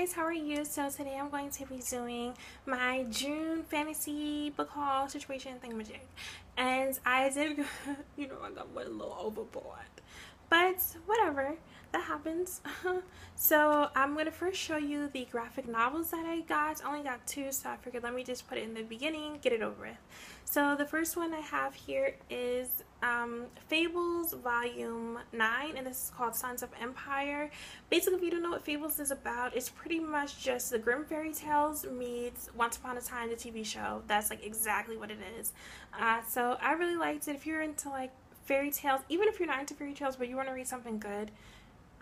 guys, how are you? So today I'm going to be doing my June fantasy book haul situation thingamajig. And I did, I went a little overboard. But whatever, that happens. So I'm going to first show you the graphic novels that I got. I only got 2, so I figured let me just put it in the beginning, get it over with. So the first one I have here is Fables Volume 9, and this is called Sons of Empire. Basically, if you don't know what Fables is about, it's pretty much just the Grimm fairy tales meets Once Upon a Time, the TV show. That's like exactly what it is. So I really liked it. If you're into like fairy tales, even if you're not into fairy tales but you want to read something good,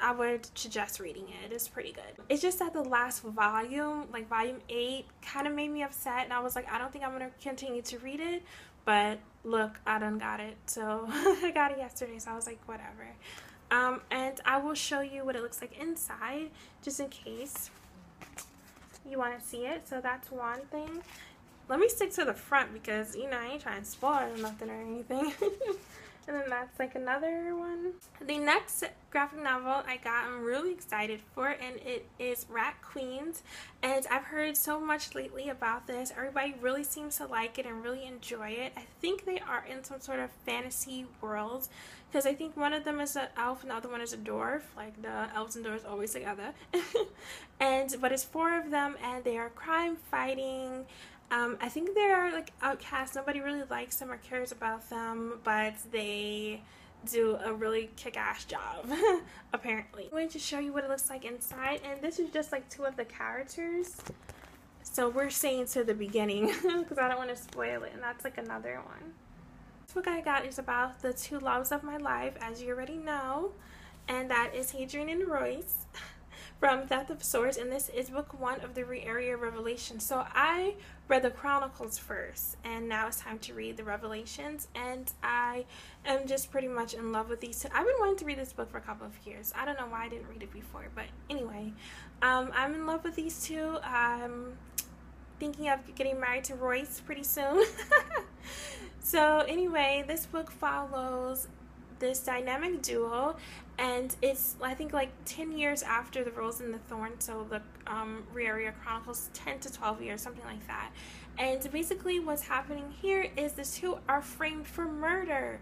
I would suggest reading it. It's pretty good. It's just that the last volume, like volume 8, kind of made me upset, and I was like, I don't think I'm going to continue to read it, but look, I done got it. So I got it yesterday, so I was like, whatever. And I will show you what it looks like inside, just in case you want to see it. So that's one thing. Let me stick to the front because, I ain't trying to spoil nothing or anything. And then that's like another one. The next graphic novel I got, I'm really excited for, and it is Rat Queens. And I've heard so much lately about this. Everybody really seems to like it and really enjoy it. I think they are in some sort of fantasy world, because I think one of them is an elf and the other one is a dwarf. Like the elves and dwarves always together. But it's 4 of them, and they are crime fighting. I think they're like outcasts. Nobody really likes them or cares about them, but they do a really kick-ass job, apparently. I'm going to show you what it looks like inside, and this is just like 2 of the characters. So we're staying to the beginning because I don't want to spoil it, and that's like another one. This book I got is about the 2 loves of my life, as you already know, and that is Hadrian and Weis from Theft of Swords, and this is book 1 of the Riario Revelation. So I read the Chronicles first, and now it's time to read the Revelations, and I am just pretty much in love with these 2. I've been wanting to read this book for a couple of years. I don't know why I didn't read it before, but anyway, I'm in love with these 2. I'm thinking of getting married to Weis pretty soon. So anyway, this book follows this dynamic duo, and it's I think like 10 years after the Rose and the Thorn, so the Riyria Chronicles, 10 to 12 years, something like that. And basically what's happening here is the 2 are framed for murder,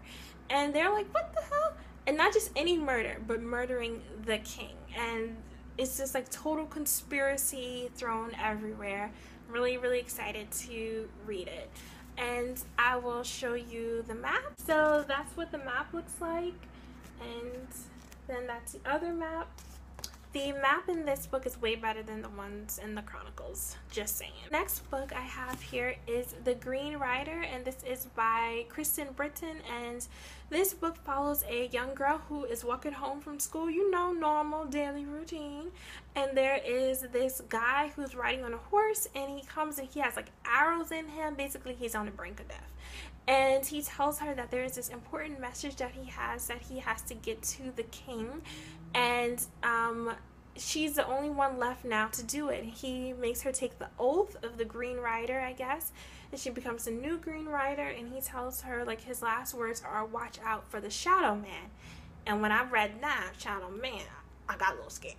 and they're like, what the hell? And not just any murder, but murdering the king, and it's just like total conspiracy thrown everywhere. Really excited to read it. And I will show you the map. So that's what the map looks like, and then that's the other map. The map in this book is way better than the ones in the Chronicles, just saying. Next book I have here is The Green Rider, and this is by Kristen, and this book follows a young girl who is walking home from school, normal daily routine, and there is this guy who's riding on a horse, and he comes and he has like arrows in him. Basically, he's on the brink of death. And he tells her that there is this important message that he has to get to the king, and she's the only one left now to do it. He makes her take the oath of the Green Rider, I guess, and she becomes a new Green Rider, and he tells her, like, his last words are, watch out for the Shadow Man. And when I read that, Shadow Man, I got a little scared.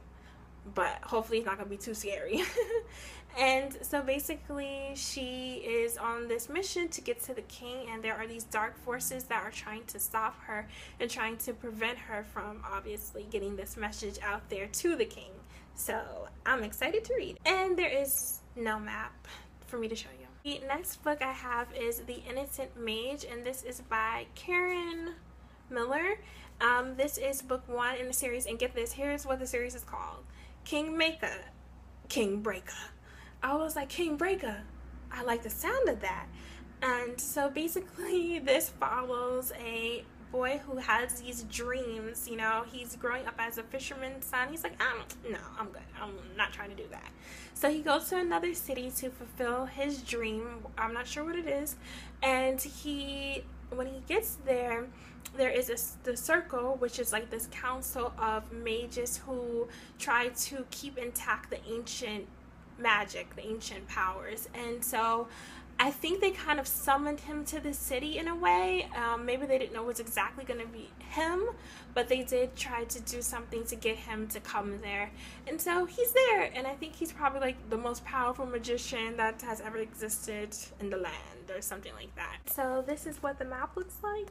But hopefully it's not going to be too scary. And so basically she is on this mission to get to the king, and there are these dark forces that are trying to stop her and trying to prevent her from obviously getting this message out there to the king. So I'm excited to read. And there is no map for me to show you. The next book I have is The Innocent Mage, and this is by Karen Miller. This is book 1 in the series, and get this, here's what the series is called: Kingbreaker. I was like, Kingbreaker, I like the sound of that. And so basically this follows a boy who has these dreams. He's growing up as a fisherman's son. He's like, no, I'm good, I'm not trying to do that. So he goes to another city to fulfill his dream. I'm not sure what it is. And when he gets there, there is the circle, which is like this council of mages who try to keep intact the ancient magic, the ancient powers. And so I think they kind of summoned him to the city in a way. Maybe they didn't know it was exactly going to be him, but they did try to do something to get him to come there. And so he's there, and I think he's probably like the most powerful magician that has ever existed in the land or something like that. So this is what the map looks like.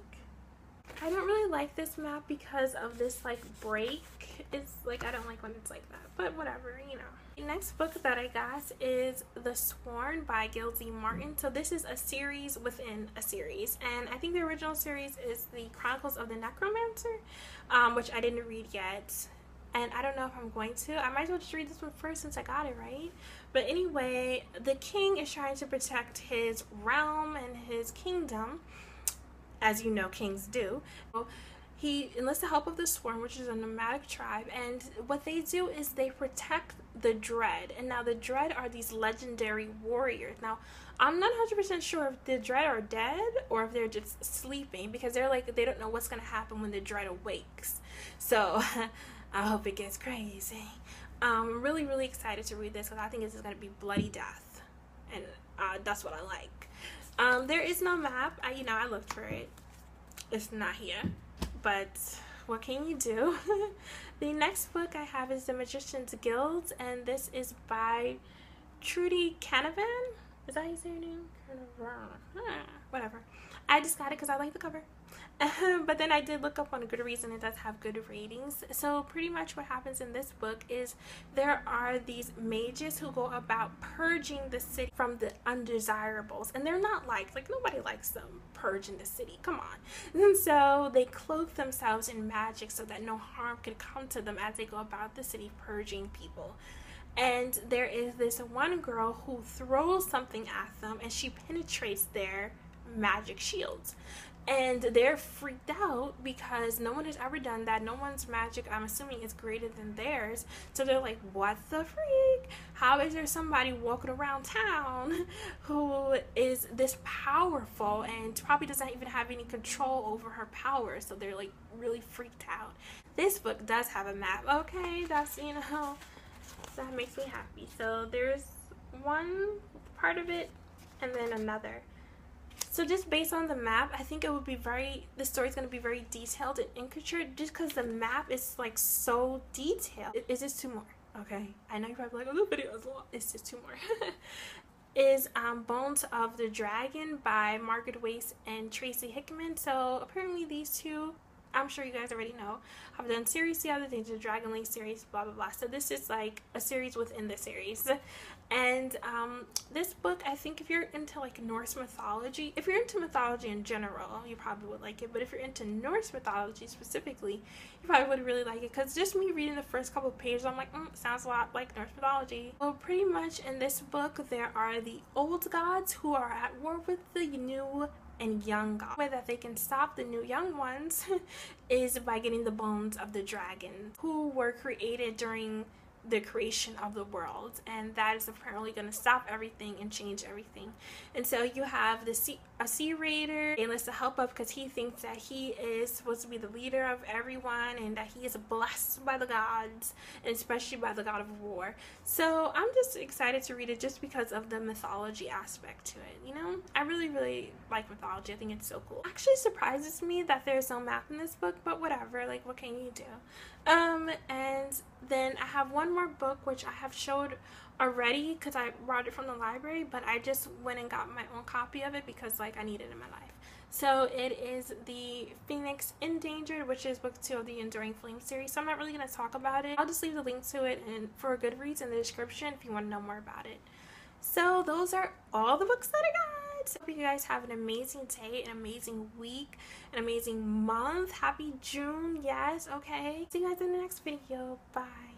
I don't really like this map because of this like break. It's like, I don't like when it's like that, but whatever, you know. The next book that I got is The Sworn by Gail Martin. So this is a series within a series, and I think the original series is the Chronicles of the Necromancer, which I didn't read yet, and I don't know if I'm going to. I might as well just read this one first since I got it, right? But anyway, the king is trying to protect his realm and his kingdom, as you know kings do. He enlists the help of the Sworn, which is a nomadic tribe, and what they do is they protect the Dread. And now the Dread are these legendary warriors. Now, I'm not 100% sure if the Dread are dead or if they're just sleeping, because they're like, they don't know what's going to happen when the Dread awakes. So, I hope it gets crazy. I'm really, really excited to read this because I think this is going to be bloody death, and that's what I like. There is no map. I looked for it. It's not here. But what can you do? The next book I have is The Magician's Guild, and this is by Trudi Canavan. Is that how you say your name? Whatever. I just got it because I like the cover. But then I did look up on Goodreads, and it does have good ratings. So pretty much what happens in this book is there are these mages who go about purging the city from the undesirables, and they're not like nobody likes them purging the city, come on. And so they clothe themselves in magic so that no harm can come to them as they go about the city purging people. And there is this one girl who throws something at them, and she penetrates their magic shields. And they're freaked out because no one has ever done that. No one's magic, I'm assuming, is greater than theirs. So they're like, what the freak? How is there somebody walking around town who is this powerful and probably doesn't even have any control over her power? So they're like really freaked out. This book does have a map. Okay, that's, that makes me happy. So there's one part of it and then another. So just based on the map, I think it would be the story's going to be very detailed and intricate just because the map is like so detailed. It's just two more, okay? I know you're probably like, oh, the video is long. It's just two more. Is Bones of the Dragon by Margaret, Weis, and Tracy Hickman. So apparently these two, I'm sure you guys already know, have done series the other things, the Dragon Link series, blah blah blah. So this is like a series within the series. And this book, I think if you're into like Norse mythology, if you're into mythology in general, you probably would like it. But if you're into Norse mythology specifically, you probably would really like it. Because just me reading the first couple of pages, I'm like, sounds a lot like Norse mythology. Well, pretty much in this book, there are the old gods who are at war with the new and young gods. The way that they can stop the new young ones is by getting the bones of the dragons who were created during the creation of the world, and that is apparently going to stop everything and change everything. And so you have a sea raider enlists the help of because he thinks that he is supposed to be the leader of everyone and that he is blessed by the gods, and especially by the god of war. So I'm just excited to read it just because of the mythology aspect to it. I really, really like mythology. I think it's so cool. It actually surprises me that there's no map in this book, but whatever, like, what can you do? And then I have one more book which I have showed already because I brought it from the library, but I just went and got my own copy of it because like I need it in my life. So it is the Phoenix Endangered, which is book 2 of the Enduring Flame series. So I'm not really going to talk about it. I'll just leave the link to it and for Goodreads in the description if you want to know more about it. So those are all the books that I got. Hope you guys have an amazing day, an amazing week, an amazing month. Happy June, yes, okay. See you guys in the next video. Bye.